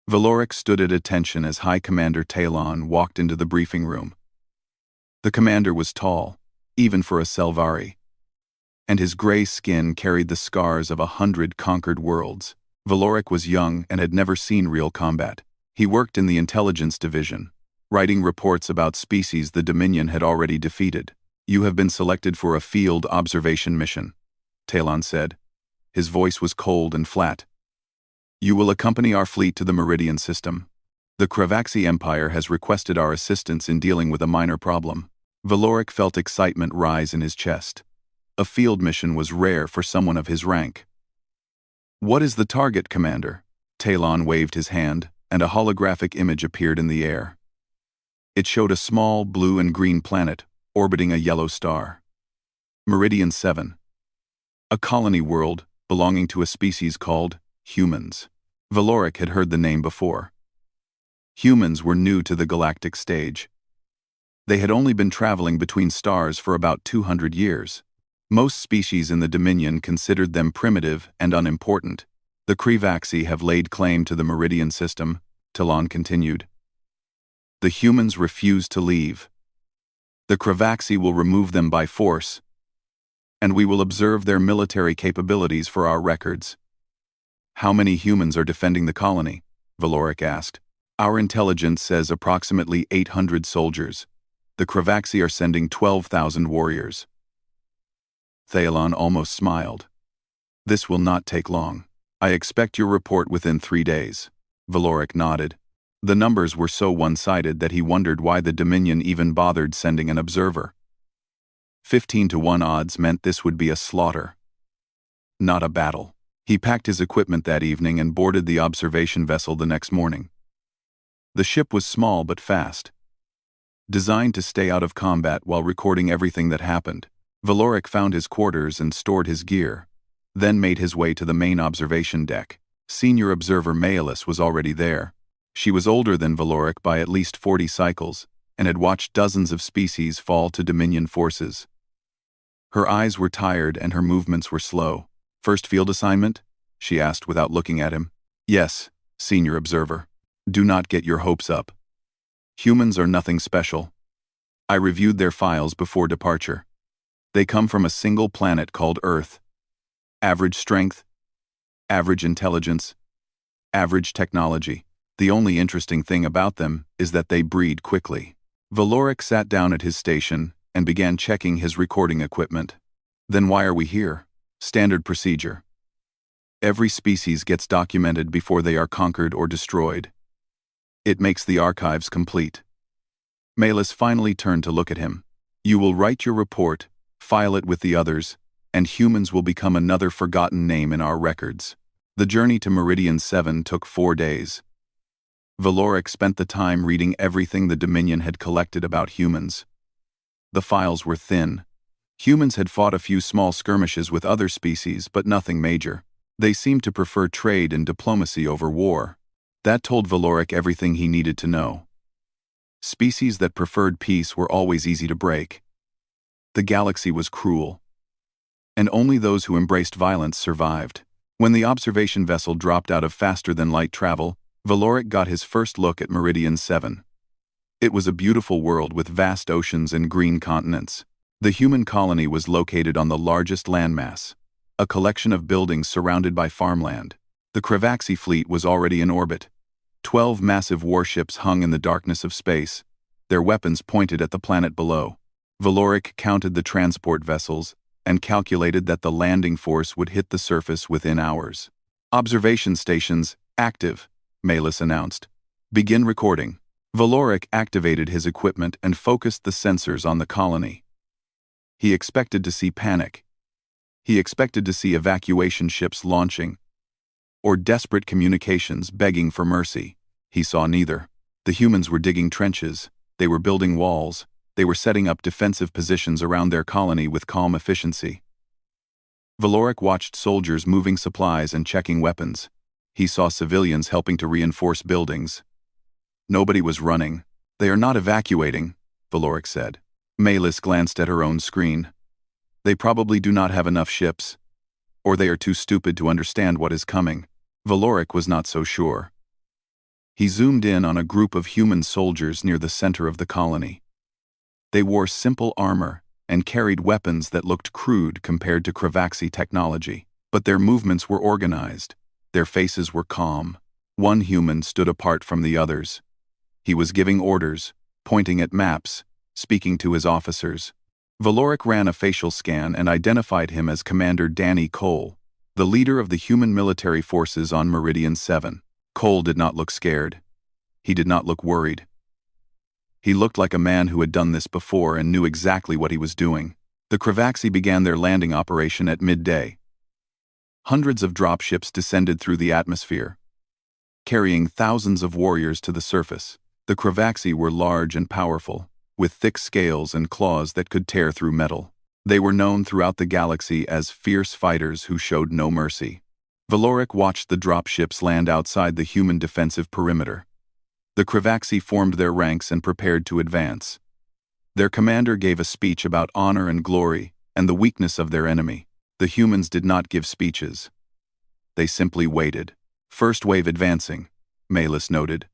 Valoric stood at attention as High Commander Talon walked into the briefing room. The commander was tall, even for a Selvari, and his gray skin carried the scars of 100 conquered worlds. Valoric was young and had never seen real combat. He worked in the intelligence division, writing reports about species the Dominion had already defeated. "You have been selected for a field observation mission," Talon said. His voice was cold and flat. "You will accompany our fleet to the Meridian system. The Kravaxi Empire has requested our assistance in dealing with a minor problem." Valoric felt excitement rise in his chest. A field mission was rare for someone of his rank. "What is the target, Commander?" Talon waved his hand, and a holographic image appeared in the air. It showed a small blue and green planet orbiting a yellow star. Meridian 7. A colony world belonging to a species called humans. Valoric had heard the name before. Humans were new to the galactic stage. They had only been traveling between stars for about 200 years. Most species in the Dominion considered them primitive and unimportant. "The Kravaxi have laid claim to the Meridian system," Talon continued. "The humans refuse to leave. The Kravaxi will remove them by force, and we will observe their military capabilities for our records." "How many humans are defending the colony?" Valoric asked. "Our intelligence says approximately 800 soldiers. The Kravaxi are sending 12,000 warriors." Talon almost smiled. "This will not take long. I expect your report within 3 days." Valoric nodded. The numbers were so one-sided that he wondered why the Dominion even bothered sending an observer. 15-to-1 odds meant this would be a slaughter, not a battle. He packed his equipment that evening and boarded the observation vessel the next morning. The ship was small but fast, designed to stay out of combat while recording everything that happened. Valoric found his quarters and stored his gear, then made his way to the main observation deck. Senior observer Maelis was already there. She was older than Valoric by at least 40 cycles, and had watched dozens of species fall to Dominion forces. Her eyes were tired and her movements were slow. "First field assignment?" she asked without looking at him. "Yes, Senior Observer. Do not get your hopes up. Humans are nothing special. I reviewed their files before departure. They come from a single planet called Earth. Average strength, average intelligence, average technology. The only interesting thing about them is that they breed quickly." Valoric sat down at his station and began checking his recording equipment. "Then why are we here?" "Standard procedure. Every species gets documented before they are conquered or destroyed. It makes the archives complete." Maelis finally turned to look at him. "You will write your report, file it with the others, and humans will become another forgotten name in our records." The journey to Meridian 7 took 4 days. Valoric spent the time reading everything the Dominion had collected about humans. The files were thin. Humans had fought a few small skirmishes with other species, but nothing major. They seemed to prefer trade and diplomacy over war. That told Valoric everything he needed to know. Species that preferred peace were always easy to break. The galaxy was cruel, and only those who embraced violence survived. When the observation vessel dropped out of faster-than-light travel, Valoric got his first look at Meridian 7. It was a beautiful world with vast oceans and green continents. The human colony was located on the largest landmass, a collection of buildings surrounded by farmland. The Kravaxi fleet was already in orbit. 12 massive warships hung in the darkness of space, their weapons pointed at the planet below. Valoric counted the transport vessels and calculated that the landing force would hit the surface within hours. "Observation stations active," Maelis announced. "Begin recording." Valoric activated his equipment and focused the sensors on the colony. He expected to see panic. He expected to see evacuation ships launching, or desperate communications begging for mercy. He saw neither. The humans were digging trenches, they were building walls, they were setting up defensive positions around their colony with calm efficiency. Valoric watched soldiers moving supplies and checking weapons. He saw civilians helping to reinforce buildings. Nobody was running. "They are not evacuating," Valoric said. Maelis glanced at her own screen. "They probably do not have enough ships, or they are too stupid to understand what is coming." Valoric was not so sure. He zoomed in on a group of human soldiers near the center of the colony. They wore simple armor and carried weapons that looked crude compared to Kravaxi technology. But their movements were organized. Their faces were calm. One human stood apart from the others. He was giving orders, pointing at maps, speaking to his officers. Valoric ran a facial scan and identified him as Commander Danny Cole, the leader of the human military forces on Meridian 7. Cole did not look scared. He did not look worried. He looked like a man who had done this before and knew exactly what he was doing. The Kravaxi began their landing operation at midday. Hundreds of dropships descended through the atmosphere, carrying thousands of warriors to the surface. The Kravaxi were large and powerful, with thick scales and claws that could tear through metal. They were known throughout the galaxy as fierce fighters who showed no mercy. Valoric watched the dropships land outside the human defensive perimeter. The Kravaxi formed their ranks and prepared to advance. Their commander gave a speech about honor and glory and the weakness of their enemy. The humans did not give speeches. They simply waited. First wave advancing, Malus noted.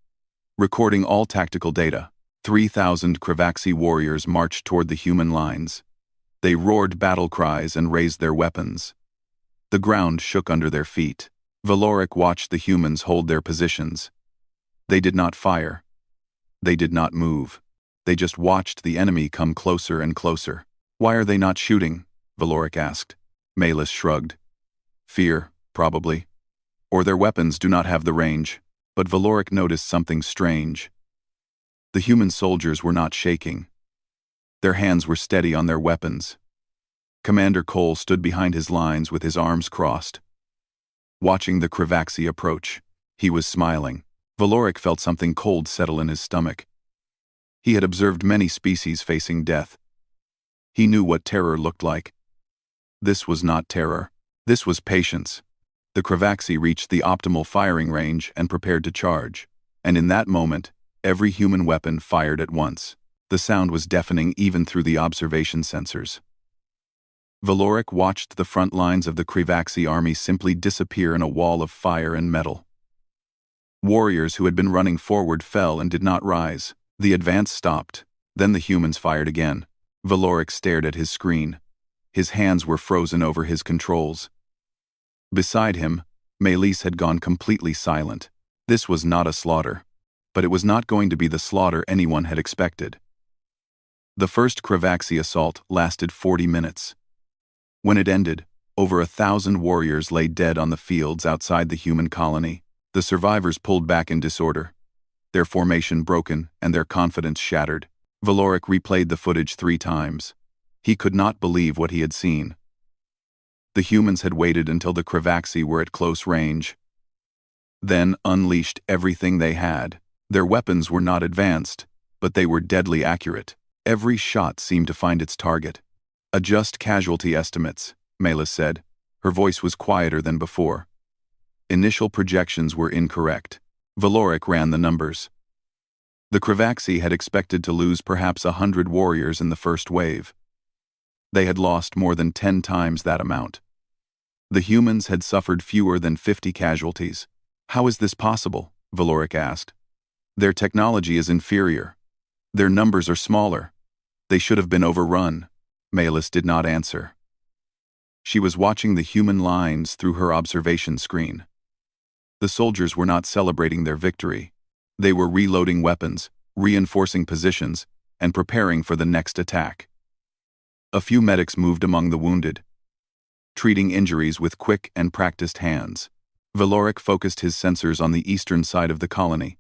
Recording all tactical data. 3,000 Kravaxi warriors marched toward the human lines. They roared battle cries and raised their weapons. The ground shook under their feet. Valoric watched the humans hold their positions. They did not fire. They did not move. They just watched the enemy come closer and closer. Why are they not shooting? Valoric asked. Malus shrugged. Fear, probably. Or their weapons do not have the range. But Valoric noticed something strange. The human soldiers were not shaking. Their hands were steady on their weapons. Commander Cole stood behind his lines with his arms crossed. Watching the Kravaxi approach, he was smiling. Valoric felt something cold settle in his stomach. He had observed many species facing death. He knew what terror looked like. This was not terror. This was patience. The Kravaxi reached the optimal firing range and prepared to charge. And in that moment, every human weapon fired at once. The sound was deafening even through the observation sensors. Valoric watched the front lines of the Kravaxi army simply disappear in a wall of fire and metal. Warriors who had been running forward fell and did not rise. The advance stopped. Then the humans fired again. Valoric stared at his screen. His hands were frozen over his controls. Beside him, Malus had gone completely silent. This was not a slaughter. But it was not going to be the slaughter anyone had expected. The first Kravaxi assault lasted 40 minutes. When it ended, over 1,000 warriors lay dead on the fields outside the human colony. The survivors pulled back in disorder, their formation broken and their confidence shattered. Valoric replayed the footage 3 times. He could not believe what he had seen. The humans had waited until the Kravaxi were at close range, then unleashed everything they had. Their weapons were not advanced, but they were deadly accurate. Every shot seemed to find its target. Adjust casualty estimates, Malus said. Her voice was quieter than before. Initial projections were incorrect. Valoric ran the numbers. The Kravaxi had expected to lose perhaps 100 warriors in the first wave. They had lost more than 10 times that amount. The humans had suffered fewer than 50 casualties. How is this possible? Valoric asked. Their technology is inferior. Their numbers are smaller. They should have been overrun. Malus did not answer. She was watching the human lines through her observation screen. The soldiers were not celebrating their victory. They were reloading weapons, reinforcing positions, and preparing for the next attack. A few medics moved among the wounded, treating injuries with quick and practiced hands. Valoric focused his sensors on the eastern side of the colony.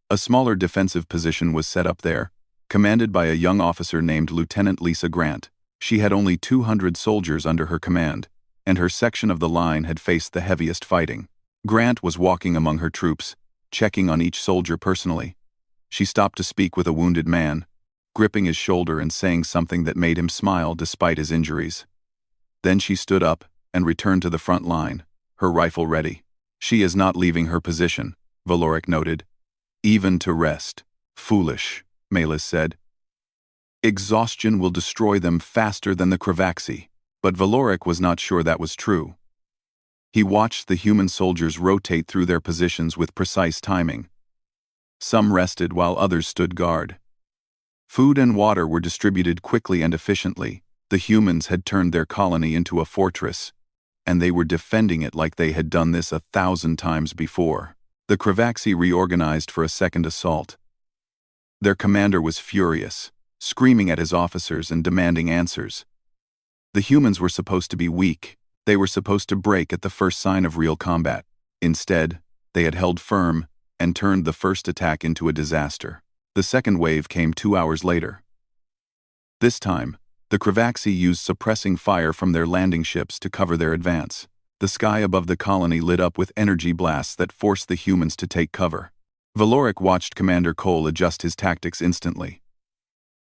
A smaller defensive position was set up there, commanded by a young officer named Lieutenant Lisa Grant. She had only 200 soldiers under her command, and her section of the line had faced the heaviest fighting. Grant was walking among her troops, checking on each soldier personally. She stopped to speak with a wounded man, gripping his shoulder and saying something that made him smile despite his injuries. Then she stood up and returned to the front line, her rifle ready. She is not leaving her position, Valoric noted. Even to rest. Foolish, Malus said. Exhaustion will destroy them faster than the Kravaxi. But Valoric was not sure that was true. He watched the human soldiers rotate through their positions with precise timing. Some rested while others stood guard. Food and water were distributed quickly and efficiently. The humans had turned their colony into a fortress, and they were defending it like they had done this 1,000 times before. The Kravaxi reorganized for a second assault. Their commander was furious, screaming at his officers and demanding answers. The humans were supposed to be weak. They were supposed to break at the first sign of real combat. Instead, they had held firm and turned the first attack into a disaster. The second wave came 2 hours later. This time, the Kravaxi used suppressing fire from their landing ships to cover their advance. The sky above the colony lit up with energy blasts that forced the humans to take cover. Valoric watched Commander Cole adjust his tactics instantly.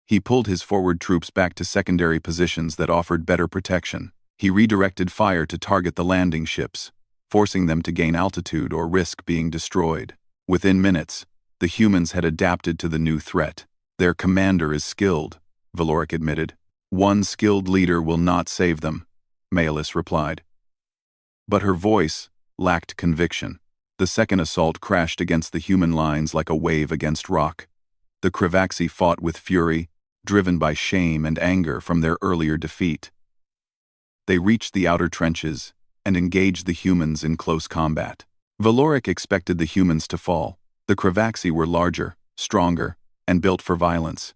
He pulled his forward troops back to secondary positions that offered better protection. He redirected fire to target the landing ships, forcing them to gain altitude or risk being destroyed. Within minutes, the humans had adapted to the new threat. Their commander is skilled, Valoric admitted. One skilled leader will not save them, Maelis replied. But her voice lacked conviction. The second assault crashed against the human lines like a wave against rock. The Kravaxi fought with fury, driven by shame and anger from their earlier defeat. They reached the outer trenches and engaged the humans in close combat. Valoric expected the humans to fall. The Kravaxi were larger, stronger, and built for violence.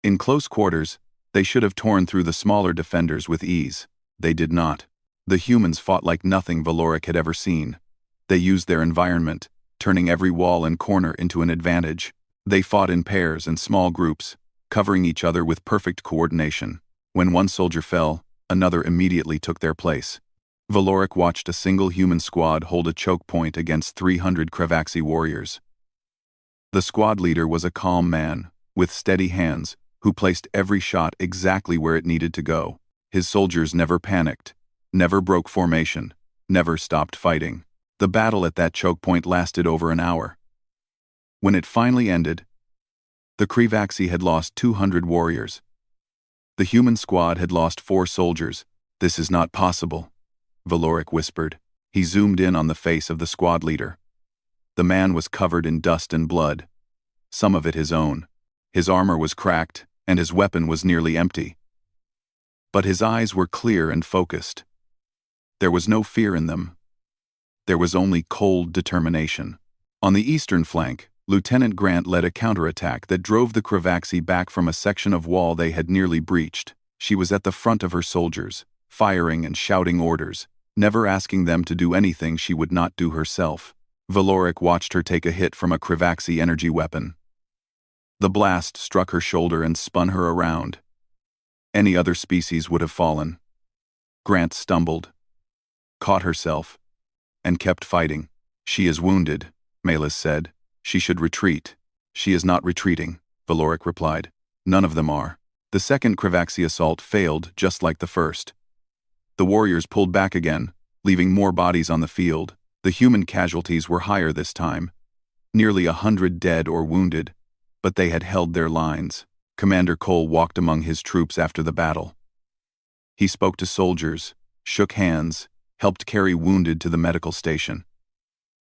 In close quarters, they should have torn through the smaller defenders with ease. They did not. The humans fought like nothing Valoric had ever seen. They used their environment, turning every wall and corner into an advantage. They fought in pairs and small groups, covering each other with perfect coordination. When one soldier fell, another immediately took their place. Valoric watched a single human squad hold a choke point against 300 Kravaxi warriors. The squad leader was a calm man, with steady hands, who placed every shot exactly where it needed to go. His soldiers never panicked, never broke formation, never stopped fighting. The battle at that choke point lasted over an hour. When it finally ended, the Kravaxi had lost 200 warriors. The human squad had lost 4 soldiers. This is not possible, Valoric whispered. He zoomed in on the face of the squad leader. The man was covered in dust and blood, some of it his own. His armor was cracked, and his weapon was nearly empty. But his eyes were clear and focused. There was no fear in them. There was only cold determination. On the eastern flank, Lieutenant Grant led a counterattack that drove the Kravaxi back from a section of wall they had nearly breached. She was at the front of her soldiers, firing and shouting orders, never asking them to do anything she would not do herself. Valoric watched her take a hit from a Kravaxi energy weapon. The blast struck her shoulder and spun her around. Any other species would have fallen. Grant stumbled, caught herself, and kept fighting. She is wounded, Maelis said. She should retreat. She is not retreating, Valoric replied. None of them are. The second Kravaxi assault failed just like the first. The warriors pulled back again, leaving more bodies on the field. The human casualties were higher this time, nearly 100 dead or wounded, but they had held their lines. Commander Cole walked among his troops after the battle. He spoke to soldiers, shook hands, helped carry wounded to the medical station.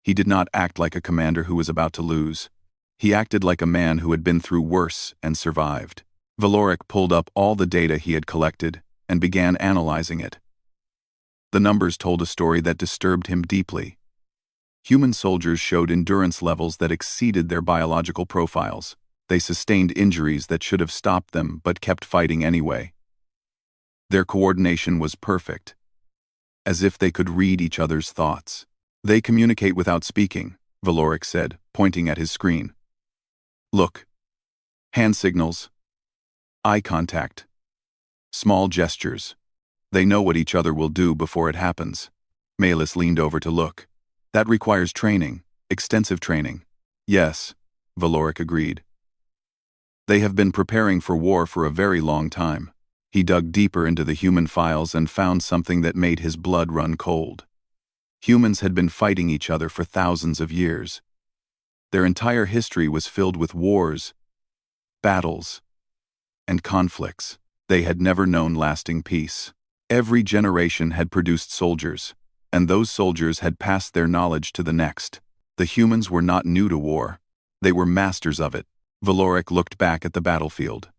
He did not act like a commander who was about to lose. He acted like a man who had been through worse and survived. Valoric pulled up all the data he had collected and began analyzing it. The numbers told a story that disturbed him deeply. Human soldiers showed endurance levels that exceeded their biological profiles. They sustained injuries that should have stopped them but kept fighting anyway. Their coordination was perfect, as if they could read each other's thoughts. They communicate without speaking, Valoric said, pointing at his screen. Look. Hand signals. Eye contact. Small gestures. They know what each other will do before it happens. Maelis leaned over to look. That requires training, extensive training. Yes, Valoric agreed. They have been preparing for war for a very long time. He dug deeper into the human files and found something that made his blood run cold. Humans had been fighting each other for thousands of years. Their entire history was filled with wars, battles, and conflicts. They had never known lasting peace. Every generation had produced soldiers, and those soldiers had passed their knowledge to the next. The humans were not new to war. They were masters of it. Valoric looked back at the battlefield.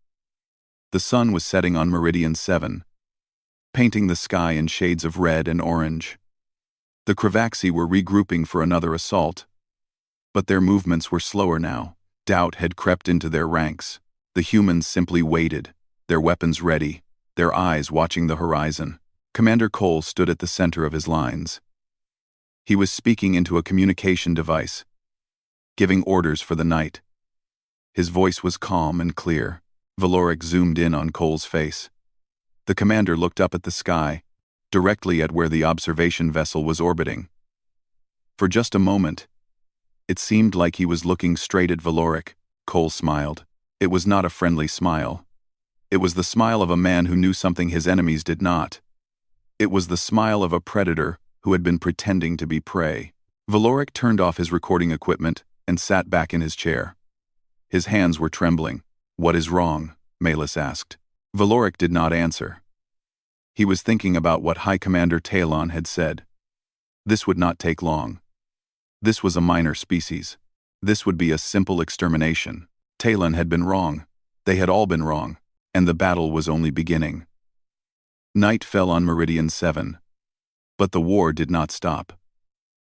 The sun was setting on Meridian 7, painting the sky in shades of red and orange. The Kravaxi were regrouping for another assault, but their movements were slower now. Doubt had crept into their ranks. The humans simply waited, their weapons ready, their eyes watching the horizon. Commander Cole stood at the center of his lines. He was speaking into a communication device, giving orders for the night. His voice was calm and clear. Valoric zoomed in on Cole's face. The commander looked up at the sky, directly at where the observation vessel was orbiting. For just a moment, it seemed like he was looking straight at Valoric. Cole smiled. It was not a friendly smile. It was the smile of a man who knew something his enemies did not. It was the smile of a predator who had been pretending to be prey. Valoric turned off his recording equipment and sat back in his chair. His hands were trembling. "What is wrong?" Malus asked. Valoric did not answer. He was thinking about what High Commander Talon had said. This would not take long. This was a minor species. This would be a simple extermination. Talon had been wrong. They had all been wrong. And the battle was only beginning. Night fell on Meridian 7. But the war did not stop.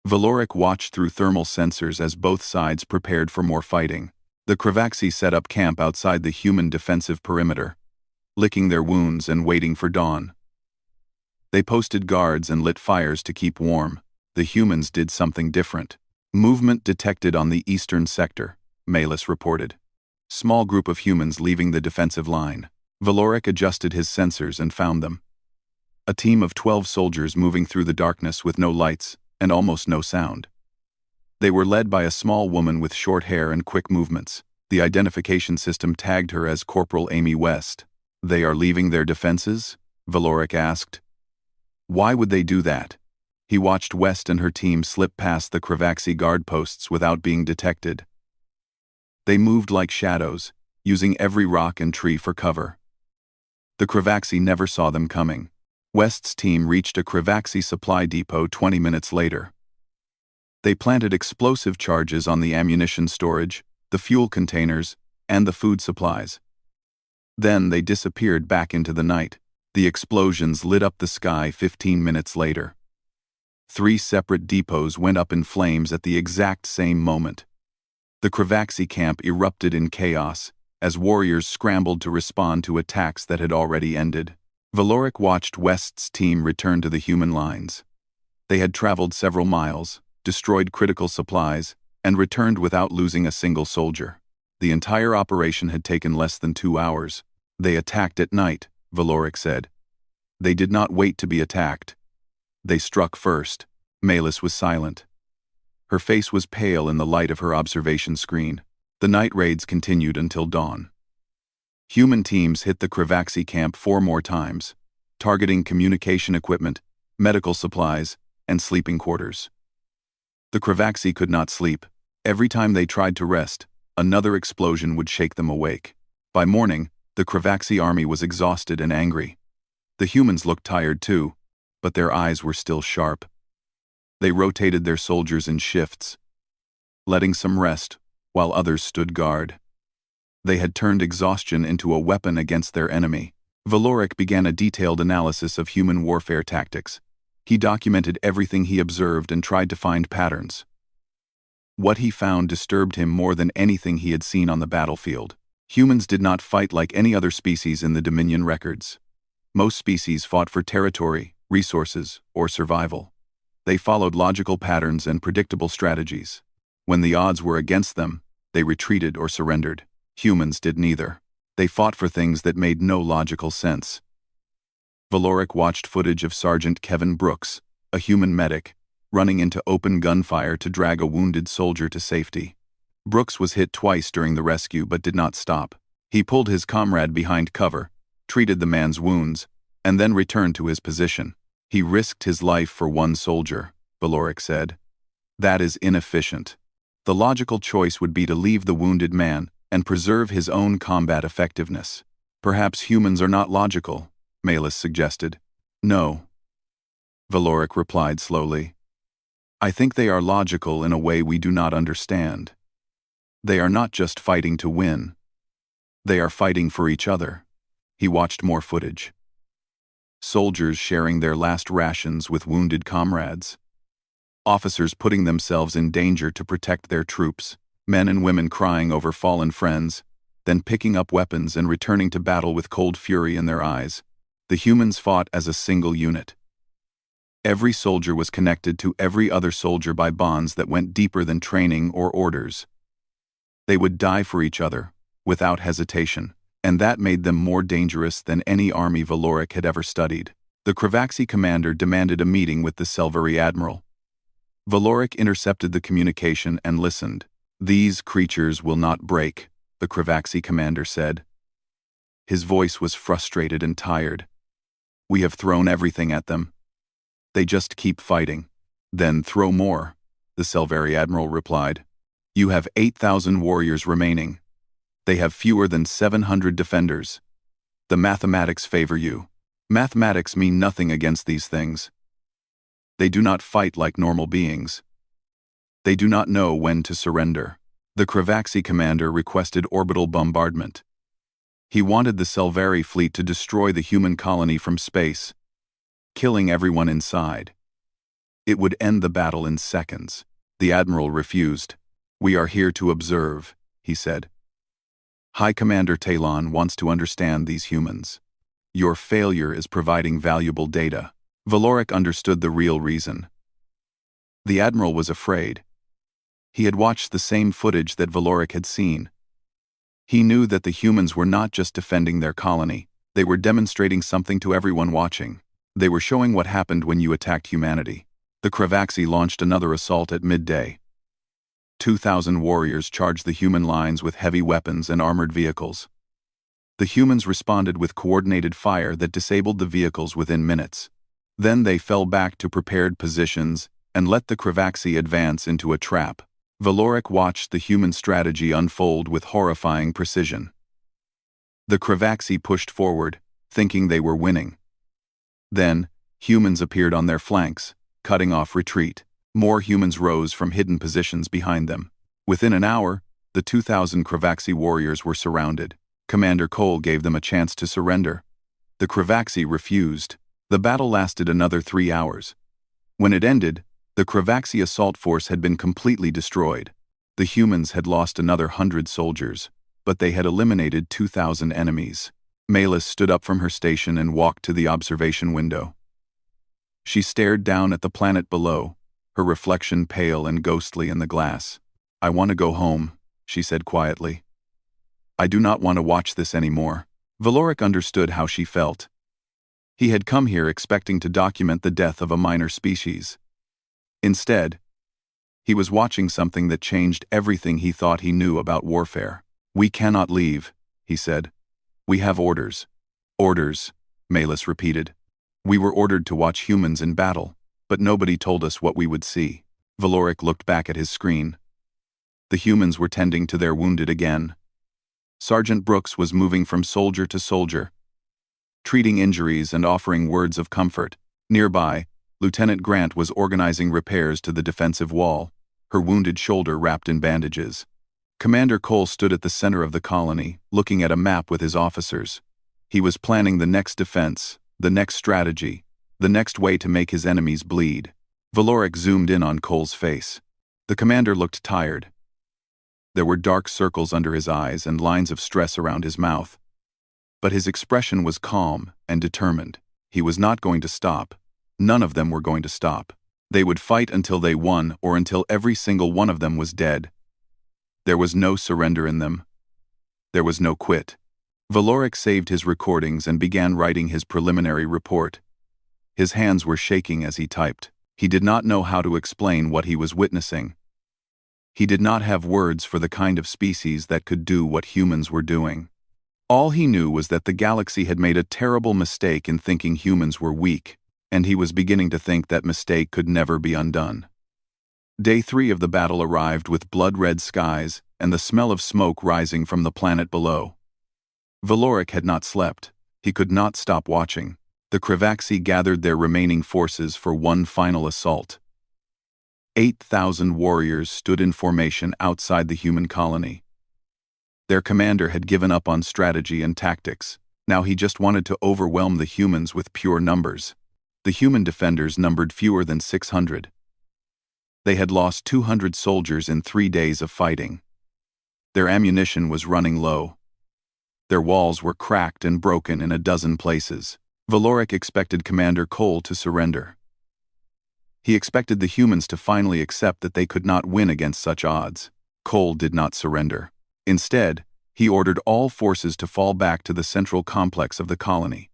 Valoric watched through thermal sensors as both sides prepared for more fighting. The Kravaxi set up camp outside the human defensive perimeter, licking their wounds and waiting for dawn. They posted guards and lit fires to keep warm. The humans did something different. Movement detected on the eastern sector, Malus reported. Small group of humans leaving the defensive line. Valoric adjusted his sensors and found them. A team of 12 soldiers moving through the darkness with no lights and almost no sound. They were led by a small woman with short hair and quick movements. The identification system tagged her as Corporal Amy West. "They are leaving their defenses?" Valoric asked. "Why would they do that?" He watched West and her team slip past the Kravaxi guard posts without being detected. They moved like shadows, using every rock and tree for cover. The Kravaxi never saw them coming. West's team reached a Kravaxi supply depot 20 minutes later. They planted explosive charges on the ammunition storage, the fuel containers, and the food supplies. Then they disappeared back into the night. The explosions lit up the sky 15 minutes later. 3 separate depots went up in flames at the exact same moment. The Kravaxi camp erupted in chaos as warriors scrambled to respond to attacks that had already ended. Valoric watched West's team return to the human lines. They had traveled several miles, destroyed critical supplies, and returned without losing a single soldier. The entire operation had taken less than 2 hours. "They attacked at night," Valoric said. "They did not wait to be attacked. They struck first." Malus was silent. Her face was pale in the light of her observation screen. The night raids continued until dawn. Human teams hit the Kravaxi camp 4 more times, targeting communication equipment, medical supplies, and sleeping quarters. The Kravaxi could not sleep. Every time they tried to rest, another explosion would shake them awake. By morning, the Kravaxi army was exhausted and angry. The humans looked tired too, but their eyes were still sharp. They rotated their soldiers in shifts, letting some rest while others stood guard. They had turned exhaustion into a weapon against their enemy. Valoric began a detailed analysis of human warfare tactics. He documented everything he observed and tried to find patterns. What he found disturbed him more than anything he had seen on the battlefield. Humans did not fight like any other species in the Dominion records. Most species fought for territory, resources, or survival. They followed logical patterns and predictable strategies. When the odds were against them, they retreated or surrendered. Humans did neither. They fought for things that made no logical sense. Valoric watched footage of Sergeant Kevin Brooks, a human medic, running into open gunfire to drag a wounded soldier to safety. Brooks was hit twice during the rescue but did not stop. He pulled his comrade behind cover, treated the man's wounds, and then returned to his position. "He risked his life for one soldier," Valoric said. "That is inefficient. The logical choice would be to leave the wounded man and preserve his own combat effectiveness." "Perhaps humans are not logical," Malus suggested. "No," Valoric replied slowly. "I think they are logical in a way we do not understand." They are not just fighting to win. They are fighting for each other. He watched more footage. Soldiers sharing their last rations with wounded comrades. Officers putting themselves in danger to protect their troops. Men and women crying over fallen friends, then picking up weapons and returning to battle with cold fury in their eyes. The humans fought as a single unit. Every soldier was connected to every other soldier by bonds that went deeper than training or orders. They would die for each other, without hesitation, and that made them more dangerous than any army Valoric had ever studied. The Kravaxi commander demanded a meeting with the Selvari admiral. Valoric intercepted the communication and listened. "These creatures will not break," the Kravaxi commander said. His voice was frustrated and tired. "We have thrown everything at them. They just keep fighting." "Then throw more," the Selvari admiral replied. "You have 8,000 warriors remaining. They have fewer than 700 defenders. The mathematics favor you. Mathematics mean nothing against these things. They do not fight like normal beings. They do not know when to surrender." The Kravaxi commander requested orbital bombardment. He wanted the Selvari fleet to destroy the human colony from space, killing everyone inside. It would end the battle in seconds. The admiral refused. "We are here to observe," he said. "High Commander Talon wants to understand these humans. Your failure is providing valuable data." Valoric understood the real reason. The admiral was afraid. He had watched the same footage that Valoric had seen. He knew that the humans were not just defending their colony, they were demonstrating something to everyone watching. They were showing what happened when you attacked humanity. The Kravaxi launched another assault at midday. 2,000 warriors charged the human lines with heavy weapons and armored vehicles. The humans responded with coordinated fire that disabled the vehicles within minutes. Then they fell back to prepared positions and let the Kravaxi advance into a trap. Valoric watched the human strategy unfold with horrifying precision. The Kravaxi pushed forward, thinking they were winning. Then, humans appeared on their flanks, cutting off retreat. More humans rose from hidden positions behind them. Within an hour, the 2,000 Kravaxi warriors were surrounded. Commander Cole gave them a chance to surrender. The Kravaxi refused. The battle lasted another 3 hours. When it ended, the Kravaxi assault force had been completely destroyed. The humans had lost another 100 soldiers, but they had eliminated 2,000 enemies. Melis stood up from her station and walked to the observation window. She stared down at the planet below, her reflection pale and ghostly in the glass. "I want to go home," she said quietly. "I do not want to watch this anymore." Valoric understood how she felt. He had come here expecting to document the death of a minor species. Instead, he was watching something that changed everything he thought he knew about warfare. "We cannot leave," he said. "We have orders." "Orders," Melis repeated. "We were ordered to watch humans in battle, but nobody told us what we would see." Valoric looked back at his screen. The humans were tending to their wounded again. Sergeant Brooks was moving from soldier to soldier, treating injuries and offering words of comfort. Nearby, Lieutenant Grant was organizing repairs to the defensive wall, her wounded shoulder wrapped in bandages. Commander Cole stood at the center of the colony, looking at a map with his officers. He was planning the next defense, the next strategy, the next way to make his enemies bleed. Valoric zoomed in on Cole's face. The commander looked tired. There were dark circles under his eyes and lines of stress around his mouth. But his expression was calm and determined. He was not going to stop. None of them were going to stop. They would fight until they won or until every single one of them was dead. There was no surrender in them. There was no quit. Valoric saved his recordings and began writing his preliminary report. His hands were shaking as he typed. He did not know how to explain what he was witnessing. He did not have words for the kind of species that could do what humans were doing. All he knew was that the galaxy had made a terrible mistake in thinking humans were weak, and he was beginning to think that mistake could never be undone. Day 3 of the battle arrived with blood-red skies and the smell of smoke rising from the planet below. Valoric had not slept. He could not stop watching. The Kravaxi gathered their remaining forces for one final assault. 8,000 warriors stood in formation outside the human colony. Their commander had given up on strategy and tactics. Now he just wanted to overwhelm the humans with pure numbers. The human defenders numbered fewer than 600. They had lost 200 soldiers in 3 days of fighting. Their ammunition was running low. Their walls were cracked and broken in a dozen places. Valoric expected Commander Cole to surrender. He expected the humans to finally accept that they could not win against such odds. Cole did not surrender. Instead, he ordered all forces to fall back to the central complex of the colony.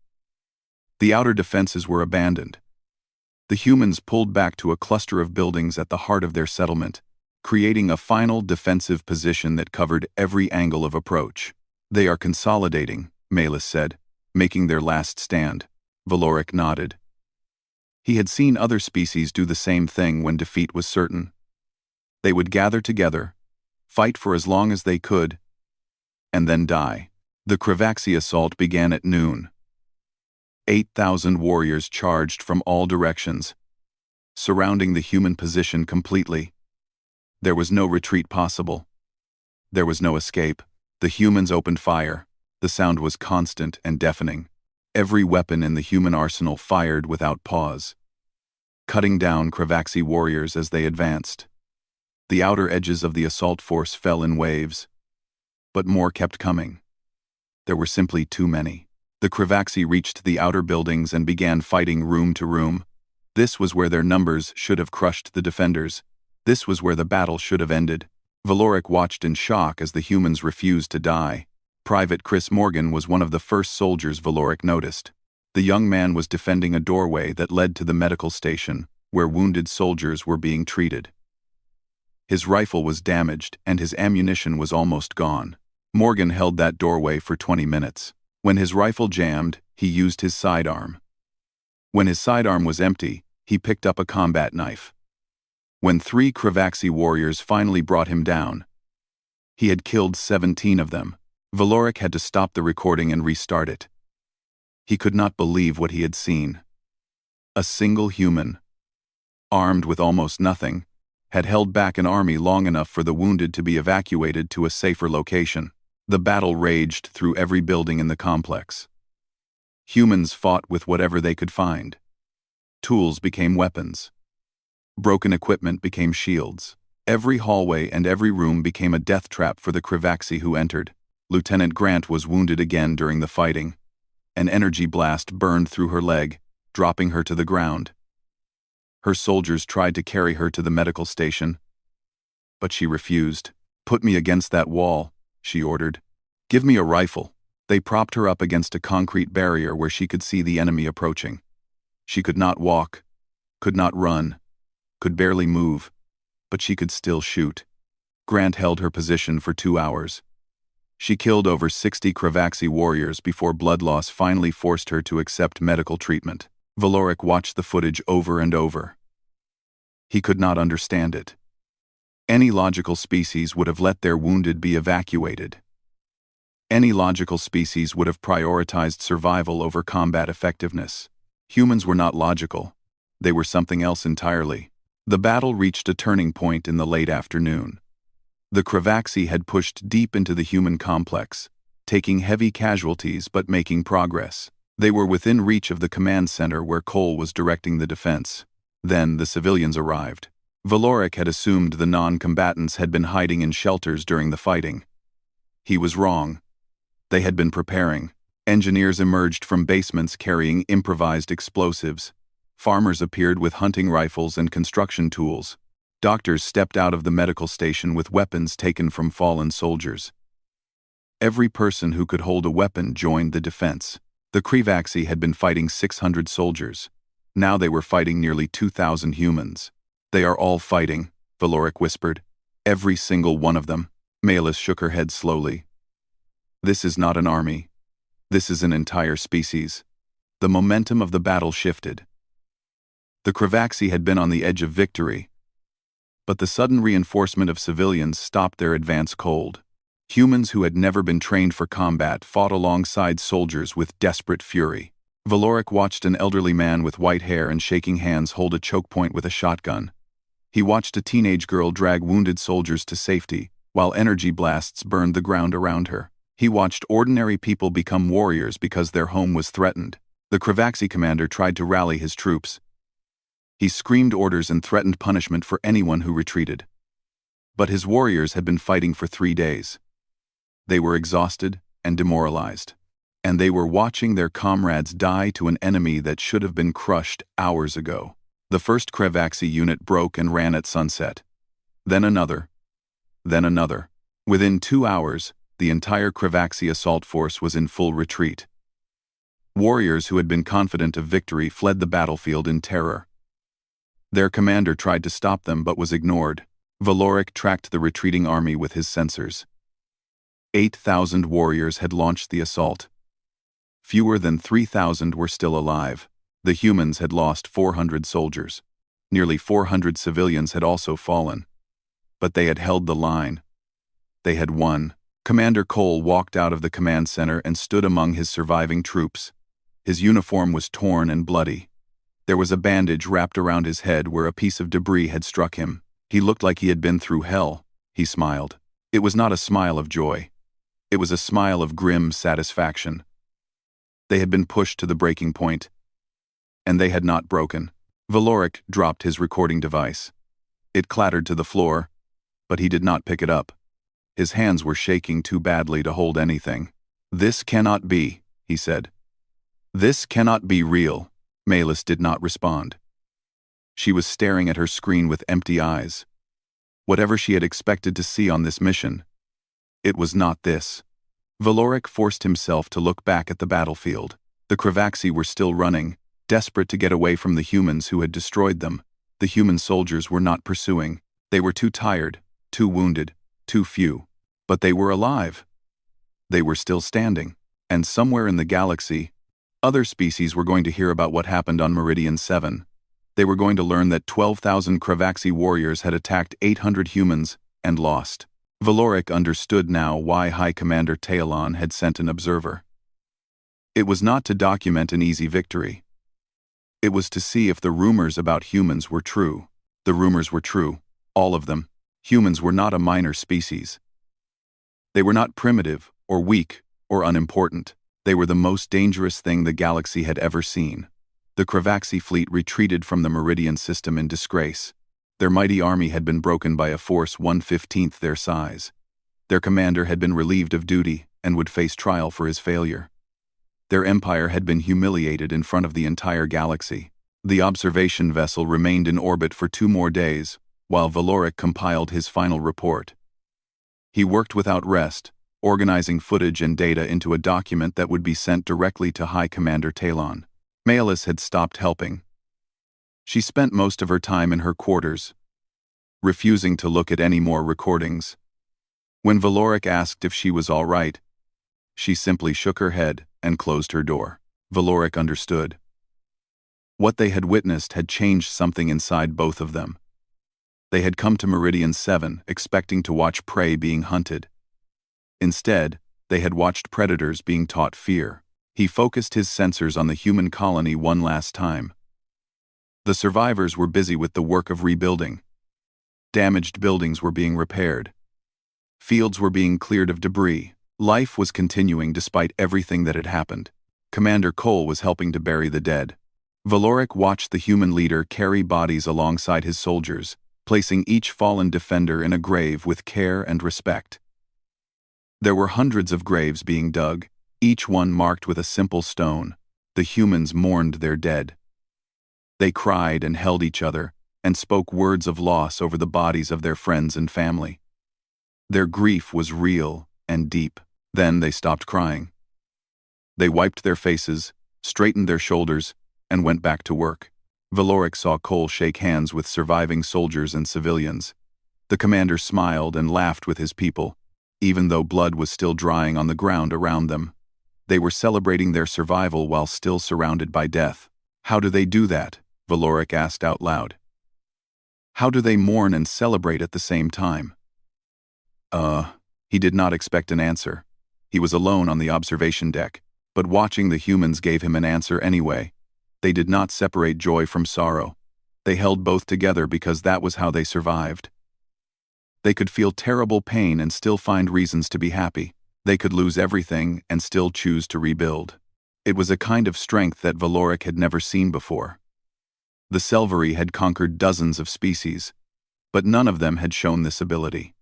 The outer defenses were abandoned. The humans pulled back to a cluster of buildings at the heart of their settlement, creating a final defensive position that covered every angle of approach. "They are consolidating," Malus said, "making their last stand." Valoric nodded. He had seen other species do the same thing when defeat was certain. They would gather together, fight for as long as they could, and then die. The Cravaxi assault began at noon. 8,000 warriors charged from all directions, surrounding the human position completely. There was no retreat possible. There was no escape. The humans opened fire. The sound was constant and deafening. Every weapon in the human arsenal fired without pause, cutting down Cravaxi warriors as they advanced. The outer edges of the assault force fell in waves, but more kept coming. There were simply too many. The Cravaxi reached the outer buildings and began fighting room to room. This was where their numbers should have crushed the defenders. This was where the battle should have ended. Valoric watched in shock as the humans refused to die. Private Chris Morgan was one of the first soldiers Valoric noticed. The young man was defending a doorway that led to the medical station, where wounded soldiers were being treated. His rifle was damaged and his ammunition was almost gone. Morgan held that doorway for 20 minutes. When his rifle jammed, he used his sidearm. When his sidearm was empty, he picked up a combat knife. When 3 Cravaxi warriors finally brought him down, he had killed 17 of them. Valoric had to stop the recording and restart it. He could not believe what he had seen. A single human, armed with almost nothing, had held back an army long enough for the wounded to be evacuated to a safer location. The battle raged through every building in the complex. Humans fought with whatever they could find. Tools became weapons. Broken equipment became shields. Every hallway and every room became a death trap for the Cravaxi who entered. Lieutenant Grant was wounded again during the fighting. An energy blast burned through her leg, dropping her to the ground. Her soldiers tried to carry her to the medical station, but she refused. "Put me against that wall," she ordered. "Give me a rifle." They propped her up against a concrete barrier where she could see the enemy approaching. She could not walk, could not run, could barely move, but she could still shoot. Grant held her position for 2 hours. She killed over 60 Cravaxi warriors before blood loss finally forced her to accept medical treatment. Valoric watched the footage over and over. He could not understand it. Any logical species would have let their wounded be evacuated. Any logical species would have prioritized survival over combat effectiveness. Humans were not logical. They were something else entirely. The battle reached a turning point in the late afternoon. The Cravaxi had pushed deep into the human complex, taking heavy casualties but making progress. They were within reach of the command center where Cole was directing the defense. Then the civilians arrived. Valoric had assumed the non-combatants had been hiding in shelters during the fighting. He was wrong. They had been preparing. Engineers emerged from basements carrying improvised explosives. Farmers appeared with hunting rifles and construction tools. Doctors stepped out of the medical station with weapons taken from fallen soldiers. Every person who could hold a weapon joined the defense. The Cravaxi had been fighting 600 soldiers. Now they were fighting nearly 2,000 humans. "They are all fighting," Valoric whispered. "Every single one of them." Malus shook her head slowly. "This is not an army. This is an entire species." The momentum of the battle shifted. The Cravaxi had been on the edge of victory, but the sudden reinforcement of civilians stopped their advance cold. Humans who had never been trained for combat fought alongside soldiers with desperate fury. Valoric watched an elderly man with white hair and shaking hands hold a choke point with a shotgun. He watched a teenage girl drag wounded soldiers to safety, while energy blasts burned the ground around her. He watched ordinary people become warriors because their home was threatened. The Kravaxi commander tried to rally his troops. He screamed orders and threatened punishment for anyone who retreated. But his warriors had been fighting for 3 days. They were exhausted and demoralized. And they were watching their comrades die to an enemy that should have been crushed hours ago. The first Kravaxi unit broke and ran at sunset. Then another. Then another. Within 2 hours, the entire Kravaxi assault force was in full retreat. Warriors who had been confident of victory fled the battlefield in terror. Their commander tried to stop them but was ignored. Valoric tracked the retreating army with his sensors. 8,000 warriors had launched the assault. Fewer than 3,000 were still alive. The humans had lost 400 soldiers. Nearly 400 civilians had also fallen. But they had held the line. They had won. Commander Cole walked out of the command center and stood among his surviving troops. His uniform was torn and bloody. There was a bandage wrapped around his head where a piece of debris had struck him. He looked like he had been through hell. He smiled. It was not a smile of joy. It was a smile of grim satisfaction. They had been pushed to the breaking point. And they had not broken. Valoric dropped his recording device. It clattered to the floor, but he did not pick it up. His hands were shaking too badly to hold anything. "This cannot be," he said. "This cannot be real." Malis did not respond. She was staring at her screen with empty eyes. Whatever she had expected to see on this mission, it was not this. Valoric forced himself to look back at the battlefield. The Kravaxi were still running, desperate to get away from the humans who had destroyed them. The human soldiers were not pursuing. They were too tired, too wounded, too few. But they were alive. They were still standing. And somewhere in the galaxy, other species were going to hear about what happened on Meridian 7. They were going to learn that 12,000 Kravaxi warriors had attacked 800 humans and lost. Valoric understood now why High Commander Talon had sent an observer. It was not to document an easy victory. It was to see if the rumors about humans were true. The rumors were true, all of them. Humans were not a minor species. They were not primitive, or weak, or unimportant. They were the most dangerous thing the galaxy had ever seen. The Kravaxi fleet retreated from the Meridian system in disgrace. Their mighty army had been broken by a force 1/15 their size. Their commander had been relieved of duty and would face trial for his failure. Their empire had been humiliated in front of the entire galaxy. The observation vessel remained in orbit for 2 more days, while Valoric compiled his final report. He worked without rest, organizing footage and data into a document that would be sent directly to High Commander Talon. Malis had stopped helping. She spent most of her time in her quarters, refusing to look at any more recordings. When Valoric asked if she was all right, she simply shook her head and closed her door. Valoric understood. What they had witnessed had changed something inside both of them. They had come to Meridian 7 expecting to watch prey being hunted. Instead, they had watched predators being taught fear. He focused his sensors on the human colony one last time. The survivors were busy with the work of rebuilding. Damaged buildings were being repaired. Fields were being cleared of debris. Life was continuing despite everything that had happened. Commander Cole was helping to bury the dead. Valoric watched the human leader carry bodies alongside his soldiers, placing each fallen defender in a grave with care and respect. There were hundreds of graves being dug, each one marked with a simple stone. The humans mourned their dead. They cried and held each other, and spoke words of loss over the bodies of their friends and family. Their grief was real and deep. Then they stopped crying. They wiped their faces, straightened their shoulders, and went back to work. Valoric saw Cole shake hands with surviving soldiers and civilians. The commander smiled and laughed with his people, even though blood was still drying on the ground around them. They were celebrating their survival while still surrounded by death. How do they do that? Valoric asked out loud. How do they mourn and celebrate at the same time? He did not expect an answer. He was alone on the observation deck, but watching the humans gave him an answer anyway. They did not separate joy from sorrow. They held both together because that was how they survived. They could feel terrible pain and still find reasons to be happy. They could lose everything and still choose to rebuild. It was a kind of strength that Valoric had never seen before. The Selvari had conquered dozens of species, but none of them had shown this ability.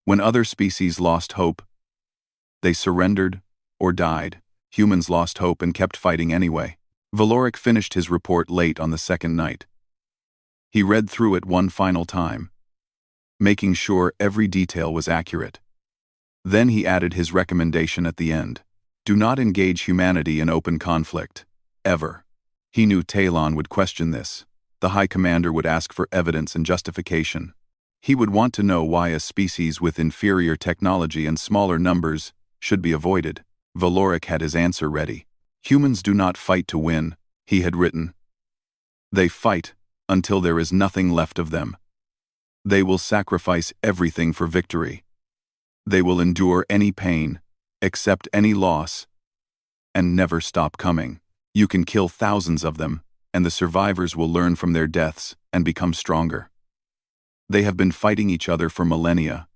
When other species lost hope, they surrendered or died. Humans lost hope and kept fighting anyway. Valoric finished his report late on the second night. He read through it one final time, making sure every detail was accurate. Then he added his recommendation at the end. Do not engage humanity in open conflict, ever. He knew Talon would question this. The High Commander would ask for evidence and justification. He would want to know why a species with inferior technology and smaller numbers should be avoided. Valoric had his answer ready. Humans do not fight to win, he had written. They fight until there is nothing left of them. They will sacrifice everything for victory. They will endure any pain, accept any loss, and never stop coming. You can kill thousands of them, and the survivors will learn from their deaths and become stronger. They have been fighting each other for millennia,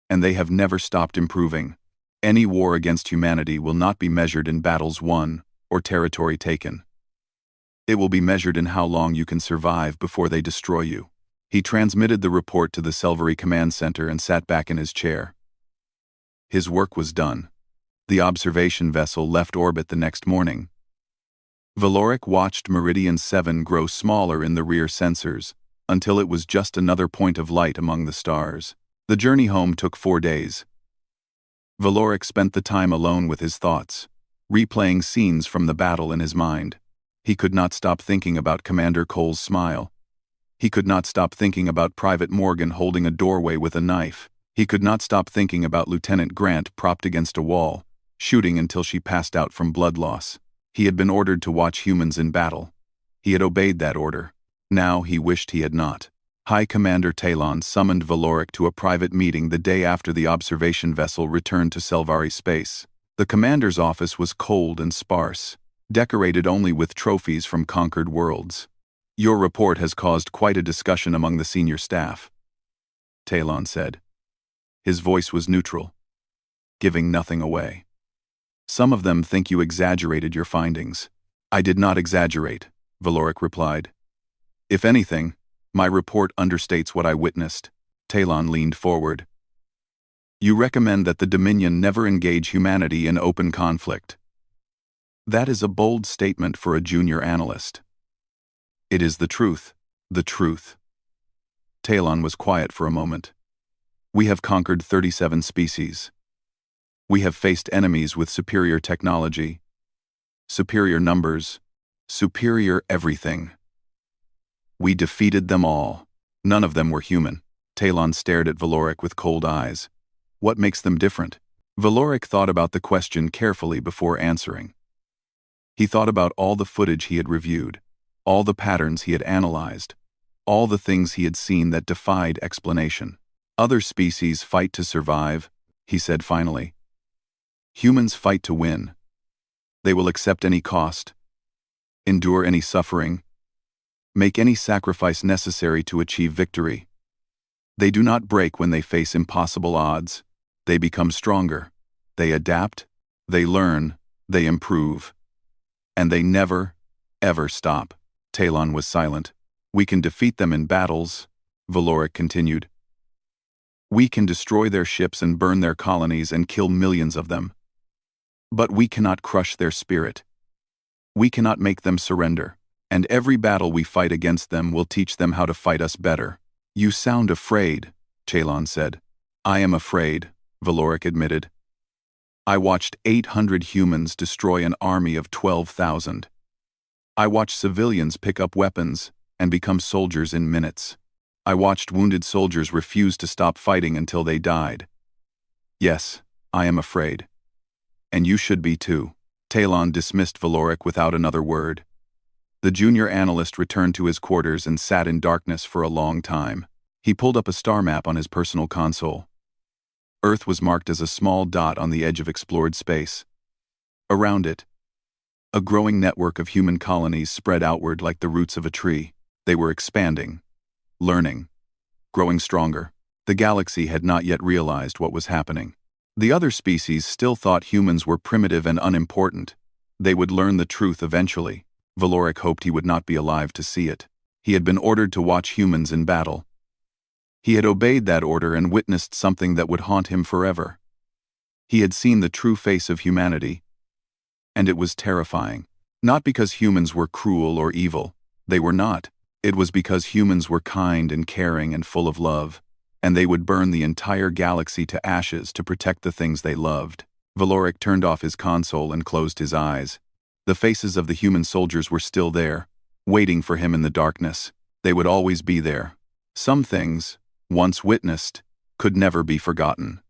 and they have never stopped improving. Any war against humanity will not be measured in battles won or territory taken. It will be measured in how long you can survive before they destroy you. He transmitted the report to the Selvari Command Center and sat back in his chair. His work was done. The observation vessel left orbit the next morning. Valoric watched Meridian 7 grow smaller in the rear sensors, until it was just another point of light among the stars. The journey home took 4 days. Valoric spent the time alone with his thoughts, replaying scenes from the battle in his mind. He could not stop thinking about Commander Cole's smile. He could not stop thinking about Private Morgan holding a doorway with a knife. He could not stop thinking about Lieutenant Grant propped against a wall, shooting until she passed out from blood loss. He had been ordered to watch humans in battle. He had obeyed that order. Now he wished he had not. High Commander Talon summoned Valoric to a private meeting the day after the observation vessel returned to Selvari space. The commander's office was cold and sparse, decorated only with trophies from conquered worlds. Your report has caused quite a discussion among the senior staff, Talon said. His voice was neutral, giving nothing away. Some of them think you exaggerated your findings. I did not exaggerate, Valoric replied. If anything, my report understates what I witnessed. Talon leaned forward. You recommend that the Dominion never engage humanity in open conflict. That is a bold statement for a junior analyst. It is the truth, the truth. Talon was quiet for a moment. We have conquered 37 species. We have faced enemies with superior technology, superior numbers, superior everything. We defeated them all. None of them were human. Talon stared at Valoric with cold eyes. What makes them different? Valoric thought about the question carefully before answering. He thought about all the footage he had reviewed, all the patterns he had analyzed, all the things he had seen that defied explanation. Other species fight to survive, he said finally. Humans fight to win. They will accept any cost, endure any suffering, make any sacrifice necessary to achieve victory. They do not break when they face impossible odds. They become stronger. They adapt, they learn, they improve. And they never, ever stop. Talon was silent. We can defeat them in battles, Valoric continued. We can destroy their ships and burn their colonies and kill millions of them. But we cannot crush their spirit. We cannot make them surrender. And every battle we fight against them will teach them how to fight us better. You sound afraid, Talon said. I am afraid, Valoric admitted. I watched 800 humans destroy an army of 12,000. I watched civilians pick up weapons and become soldiers in minutes. I watched wounded soldiers refuse to stop fighting until they died. Yes, I am afraid. And you should be too. Talon dismissed Valoric without another word. The junior analyst returned to his quarters and sat in darkness for a long time. He pulled up a star map on his personal console. Earth was marked as a small dot on the edge of explored space. Around it, a growing network of human colonies spread outward like the roots of a tree. They were expanding, learning, growing stronger. The galaxy had not yet realized what was happening. The other species still thought humans were primitive and unimportant. They would learn the truth eventually. Valoric hoped he would not be alive to see it. He had been ordered to watch humans in battle. He had obeyed that order and witnessed something that would haunt him forever. He had seen the true face of humanity, and it was terrifying. Not because humans were cruel or evil. They were not. It was because humans were kind and caring and full of love, and they would burn the entire galaxy to ashes to protect the things they loved. Valoric turned off his console and closed his eyes. The faces of the human soldiers were still there, waiting for him in the darkness. They would always be there. Some things, once witnessed, could never be forgotten.